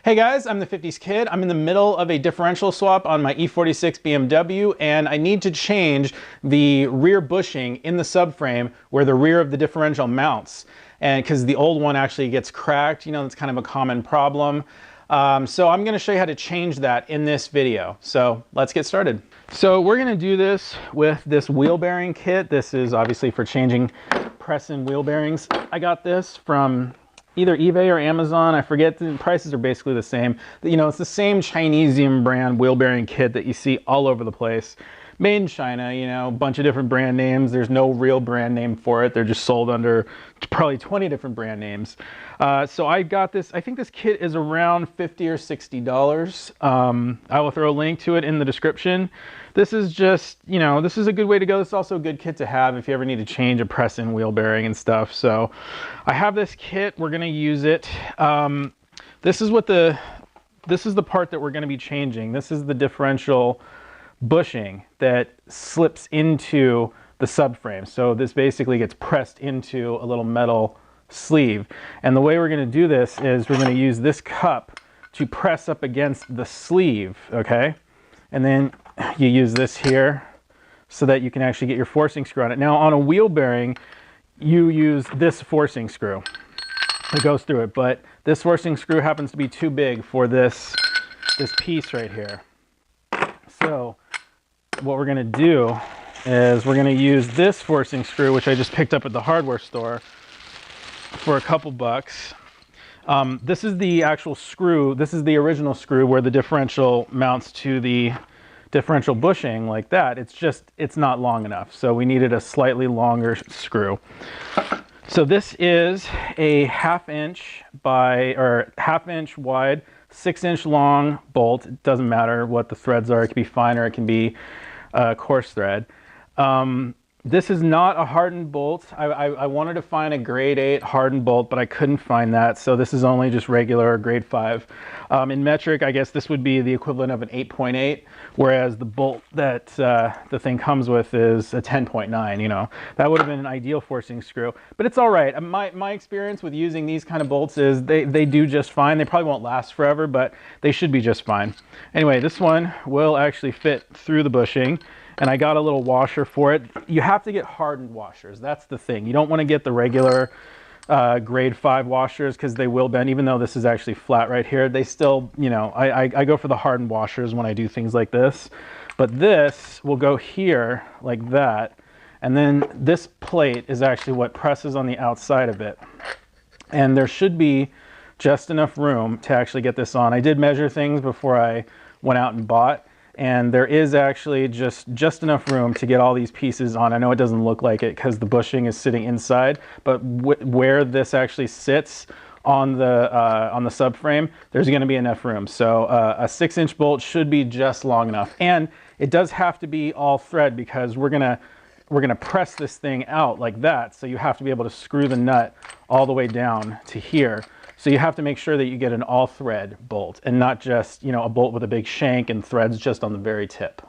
Hey guys, I'm the 50s kid. I'm in the middle of a differential swap on my E46 BMW, and I need to change the rear bushing in the subframe where the rear of the differential mounts. And because the old one actually gets cracked, you know, that's kind of a common problem. So I'm going to show you how to change that in this video. So let's get started. So we're going to do this with this wheel bearing kit. This is obviously for changing press-in wheel bearings. I got this from either eBay or Amazon. I forget, the prices are basically the same. You know, it's the same Chinesium brand wheel bearing kit that you see all over the place. Made in China, you know, a bunch of different brand names. There's no real brand name for it. They're just sold under probably 20 different brand names. So I got this, I think this kit is around $50 or $60. I will throw a link to it in the description. This is just, you know, this is a good way to go. This is also a good kit to have if you ever need to change a press-in wheel bearing and stuff. So I have this kit, we're gonna use it. This is the part that we're gonna be changing. This is the differential bushing that slips into the subframe. So this basically gets pressed into a little metal sleeve. And the way we're going to do this is we're going to use this cup to press up against the sleeve, okay? And then you use this here so that you can actually get your forcing screw on it. Now on a wheel bearing, you use this forcing screw that goes through it, but this forcing screw happens to be too big for this piece right here. So what we're going to do is we're going to use this forcing screw, which I just picked up at the hardware store for a couple bucks. This is the actual screw. This is the original screw where the differential mounts to the differential bushing like that. It's not long enough. So we needed a slightly longer screw. So this is a half inch wide, 6-inch long bolt. It doesn't matter what the threads are. It can be fine or it can be coarse thread. This is not a hardened bolt. I wanted to find a grade 8 hardened bolt, but I couldn't find that. So this is only just regular grade 5. In metric, I guess this would be the equivalent of an 8.8, whereas the bolt that the thing comes with is a 10.9, you know. That would have been an ideal forcing screw, but it's all right. My experience with using these kind of bolts is they do just fine. They probably won't last forever, but they should be just fine. Anyway, this one will actually fit through the bushing. And I got a little washer for it. You have to get hardened washers. That's the thing. You don't want to get the regular grade 5 washers because they will bend. Even though this is actually flat right here, they still, you know, I go for the hardened washers when I do things like this. But this will go here like that. And then this plate is actually what presses on the outside of it. And there should be just enough room to actually get this on. I did measure things before I went out and bought. And there is actually just enough room to get all these pieces on. I know it doesn't look like it because the bushing is sitting inside, but where this actually sits on the subframe, there's going to be enough room. So a 6-inch bolt should be just long enough. And it does have to be all thread because we're gonna press this thing out like that. So you have to be able to screw the nut all the way down to here. So you have to make sure that you get an all thread bolt and not just, you know, a bolt with a big shank and threads just on the very tip.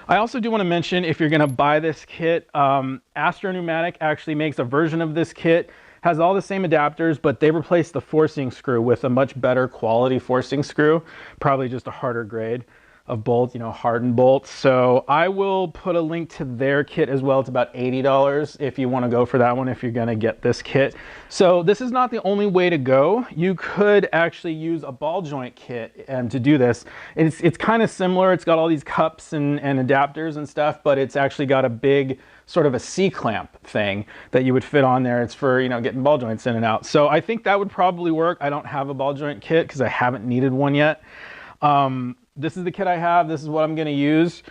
I also do want to mention, if you're going to buy this kit, Astro Pneumatic actually makes a version of this kit, has all the same adapters, but they replaced the forcing screw with a much better quality forcing screw, probably just a harder grade of bolt, you know, hardened bolts. So I will put a link to their kit as well. It's about $80 if you want to go for that one, if you're going to get this kit. So this is not the only way to go. You could actually use a ball joint kit to do this. It's kind of similar. It's got all these cups and adapters and stuff, but it's actually got a big sort of a C-clamp thing that you would fit on there. It's for, you know, getting ball joints in and out. So I think that would probably work. I don't have a ball joint kit because I haven't needed one yet. This is the kit I have. This is what I'm going to use.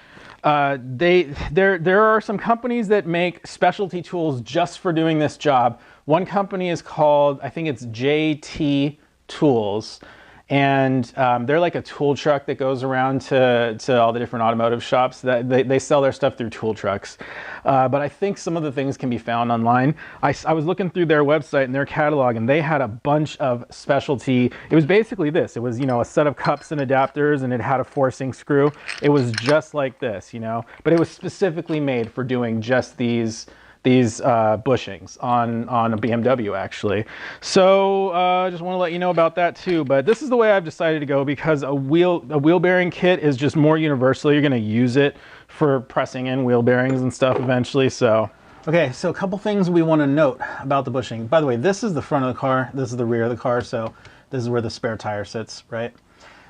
There are some companies that make specialty tools just for doing this job. One company is called, I think it's JT Tools. And they're like a tool truck that goes around to all the different automotive shops. That they sell their stuff through tool trucks. But I think some of the things can be found online. I was looking through their website and their catalog, and they had a bunch of specialty. It was basically this. It was, you know, a set of cups and adapters, and it had a forcing screw. It was just like this, you know, but it was specifically made for doing just these these bushings on a BMW actually. So I just want to let you know about that too. But this is the way I've decided to go because a wheel bearing kit is just more universal. You're going to use it for pressing in wheel bearings and stuff eventually. So okay, so a couple things we want to note about the bushing. By the way, this is the front of the car, this is the rear of the car, so this is where the spare tire sits, right?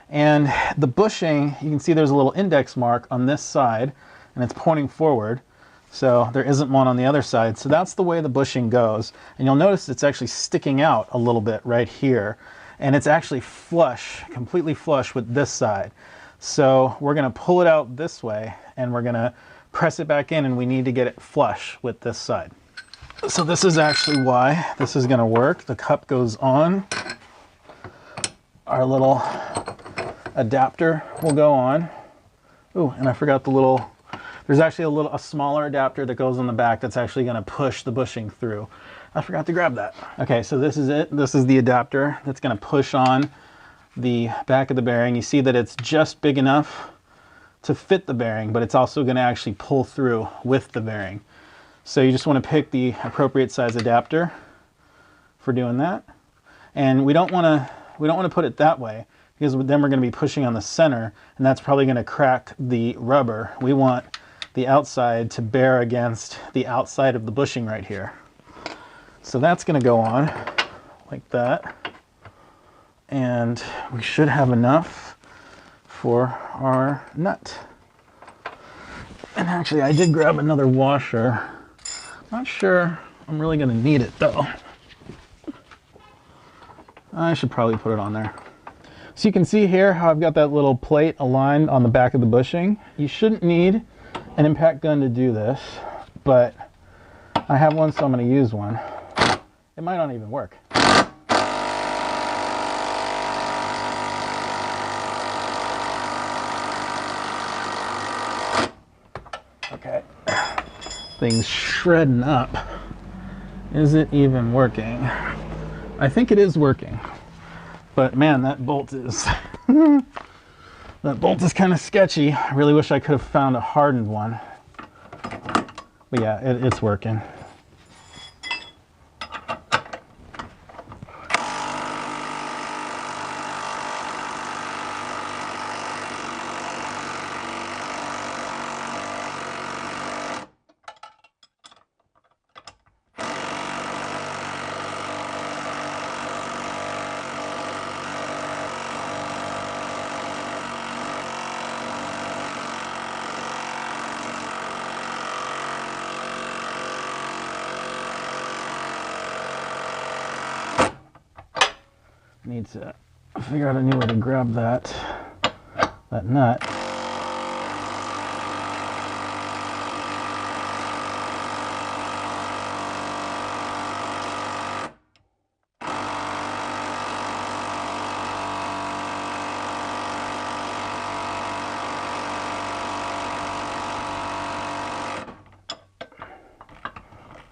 And the bushing, you can see there's a little index mark on this side, and it's pointing forward. So there isn't one on the other side. So that's the way the bushing goes. And you'll notice it's actually sticking out a little bit right here. And it's actually flush, completely flush with this side. So we're going to pull it out this way, and we're going to press it back in, and we need to get it flush with this side. So this is actually why this is going to work. The cup goes on. Our little adapter will go on. Ooh, and I forgot the little... There's actually a smaller adapter that goes on the back that's actually going to push the bushing through. I forgot to grab that. Okay, so this is it. This is the adapter that's going to push on the back of the bearing. You see that it's just big enough to fit the bearing, but it's also going to actually pull through with the bearing. So you just want to pick the appropriate size adapter for doing that. And we don't want to put it that way, because then we're going to be pushing on the center, and that's probably going to crack the rubber. We want the outside to bear against the outside of the bushing right here. So that's going to go on like that. And we should have enough for our nut. And actually, I did grab another washer. Not sure I'm really going to need it though. I should probably put it on there. So you can see here how I've got that little plate aligned on the back of the bushing. You shouldn't need an impact gun to do this, but I have one, so I'm going to use one. It might not even work. Okay. Thing's shredding up. Is it even working? I think it is working. But man, that bolt is that bolt is kind of sketchy. I really wish I could have found a hardened one. But yeah, it's working. Need to figure out a new way to grab that nut.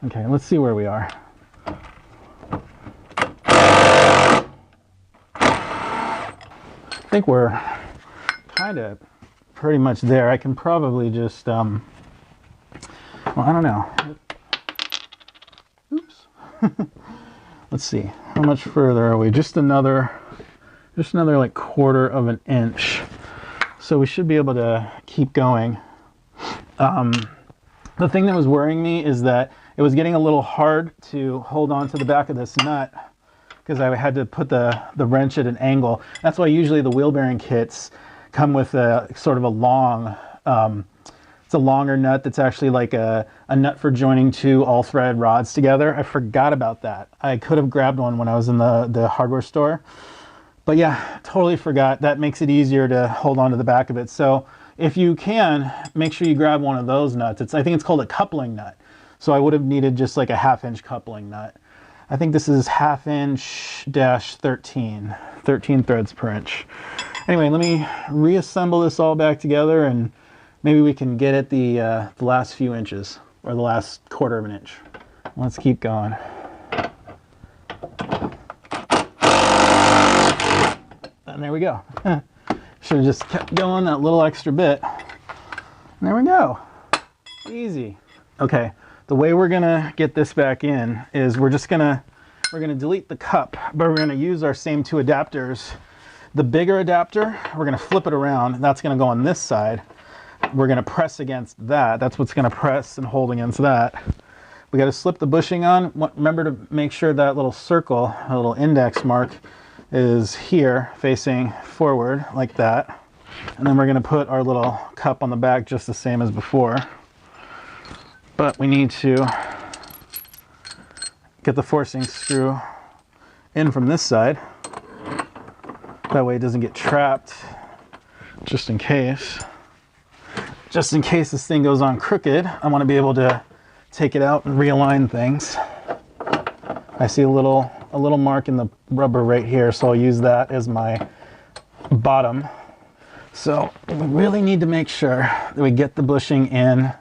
Okay, let's see where we are. I think we're kind of pretty much there. I can probably just, well, I don't know. Oops. Let's see. How much further are we? Just another like 1/4 of an inch. So we should be able to keep going. The thing that was worrying me is that it was getting a little hard to hold on to the back of this nut, because I had to put the wrench at an angle. That's why usually the wheel bearing kits come with a sort of a long, it's a longer nut that's actually like a nut for joining 2 all-thread rods together. I forgot about that. I could have grabbed one when I was in the hardware store. But yeah, totally forgot. That makes it easier to hold on to the back of it. So if you can, make sure you grab one of those nuts. I think it's called a coupling nut. So I would have needed just like a 1/2 inch coupling nut. I think this is 1/2 inch - 13 threads per inch. Anyway, let me reassemble this all back together, and maybe we can get at the last few inches, or the last 1/4 of an inch. Let's keep going. And there we go. Should have just kept going that little extra bit. And there we go. Easy. Okay, The way we're gonna get this back in is we're gonna delete the cup, but we're gonna use our same two adapters. The bigger adapter, we're gonna flip it around. That's gonna go on this side. We're gonna press against that. That's what's gonna press and hold against that. We gotta slip the bushing on. Remember to make sure that little circle, a little index mark, is here facing forward like that. And then we're gonna put our little cup on the back just the same as before. But we need to get the forcing screw in from this side. That way it doesn't get trapped, just in case. Just in case this thing goes on crooked, I want to be able to take it out and realign things. I see a little mark in the rubber right here, so I'll use that as my bottom. So we really need to make sure that we get the bushing in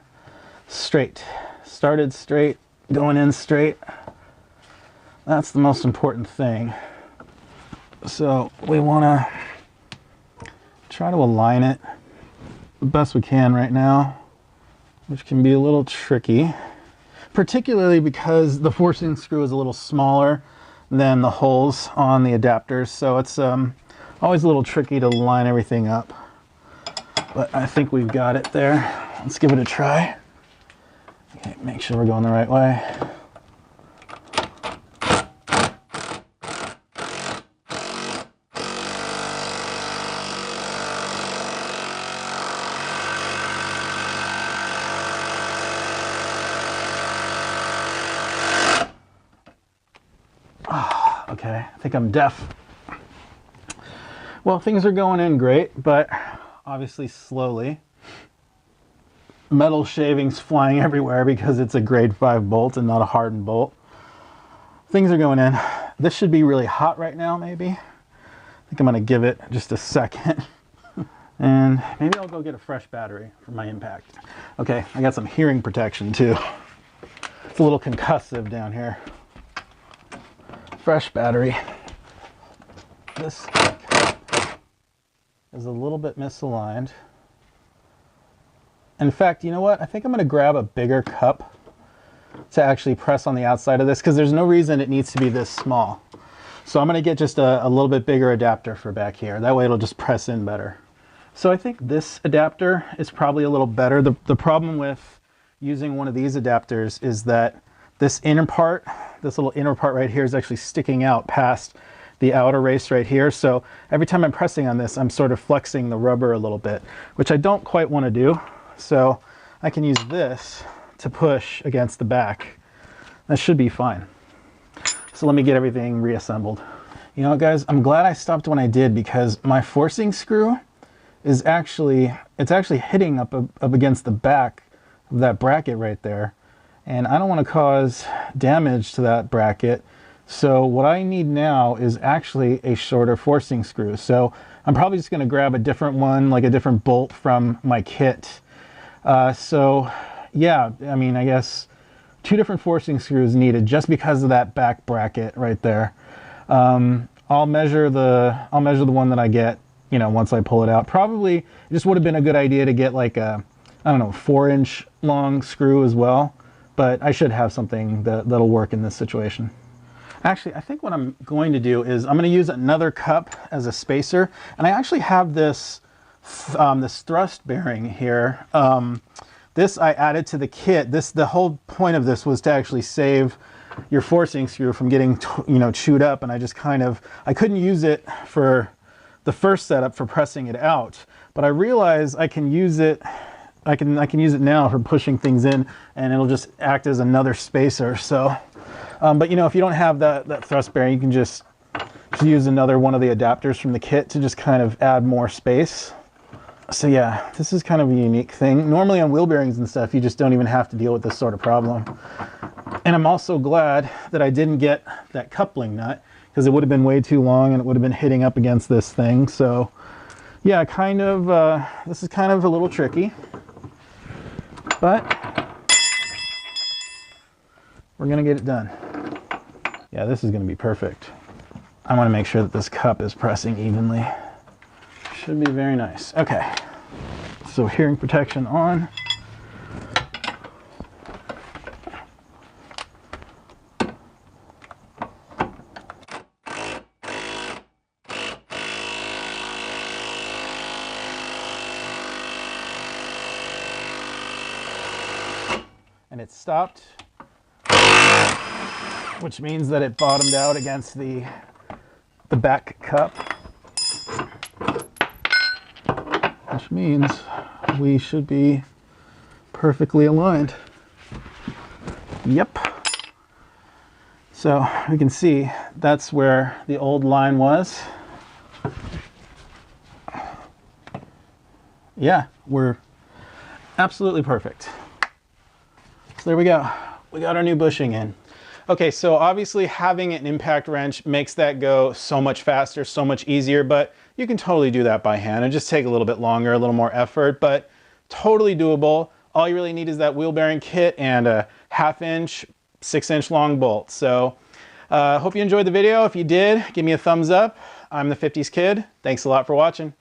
straight. Started straight, going in straight. That's the most important thing. So we want to try to align it the best we can right now, which can be a little tricky, particularly because the forcing screw is a little smaller than the holes on the adapters. So it's always a little tricky to line everything up. But I think we've got it there. Let's give it a try. Okay, make sure we're going the right way. Oh, okay, I think I'm deaf. Well, things are going in great, but obviously slowly. Metal shavings flying everywhere because it's a grade 5 bolt and not a hardened bolt. Things are going in. This should be really hot right now, maybe. I think I'm gonna give it just a second. And maybe I'll go get a fresh battery for my impact. Okay, I got some hearing protection too. It's a little concussive down here. Fresh battery. This is a little bit misaligned. In fact, you know what? I think I'm gonna grab a bigger cup to actually press on the outside of this, because there's no reason it needs to be this small. So I'm gonna get just a little bit bigger adapter for back here. That way it'll just press in better. So I think this adapter is probably a little better. The problem with using one of these adapters is that this inner part, this little inner part right here, is actually sticking out past the outer race right here. So every time I'm pressing on this, I'm sort of flexing the rubber a little bit, which I don't quite want to do. So I can use this to push against the back. That should be fine. So let me get everything reassembled. You know what, guys, I'm glad I stopped when I did, because my forcing screw is actually hitting up against the back of that bracket right there. And I don't want to cause damage to that bracket. So what I need now is actually a shorter forcing screw. So I'm probably just going to grab a different one, like a different bolt from my kit. So yeah, I mean, I guess 2 different forcing screws needed just because of that back bracket right there. I'll measure the one that I get, you know, once I pull it out. Probably it just would have been a good idea to get like a, I don't know, 4-inch long screw as well, but I should have something that'll work in this situation. Actually, I think what I'm going to do is I'm going to use another cup as a spacer, and I actually have this this thrust bearing here. This I added to the kit. The whole point of this was to actually save your forcing screw from getting chewed up, and I just I couldn't use it for the first setup for pressing it out, but I realized I can use it. I can use it now for pushing things in, and it'll just act as another spacer. So, but you know, if you don't have that thrust bearing, you can just use another one of the adapters from the kit to just kind of add more space. So yeah, this is kind of a unique thing. Normally on wheel bearings and stuff, you just don't even have to deal with this sort of problem. And I'm also glad that I didn't get that coupling nut, because it would have been way too long and it would have been hitting up against this thing. So yeah, this is kind of a little tricky, but we're gonna get it done. Yeah, this is gonna be perfect. I wanna make sure that this cup is pressing evenly. Should be very nice. Okay, so hearing protection on. and it stopped, which means that it bottomed out against the back cup, which means we should be perfectly aligned. Yep. So we can see that's where the old line was. Yeah, we're absolutely perfect. So there we go. We got our new bushing in. Okay, so obviously having an impact wrench makes that go so much faster, so much easier, but you can totally do that by hand. It'll just take a little bit longer, a little more effort, but totally doable. All you really need is that wheel bearing kit and a 1/2 inch, 6 inch long bolt. So hope you enjoyed the video. If you did, give me a thumbs up. I'm the 50s Kid. Thanks a lot for watching.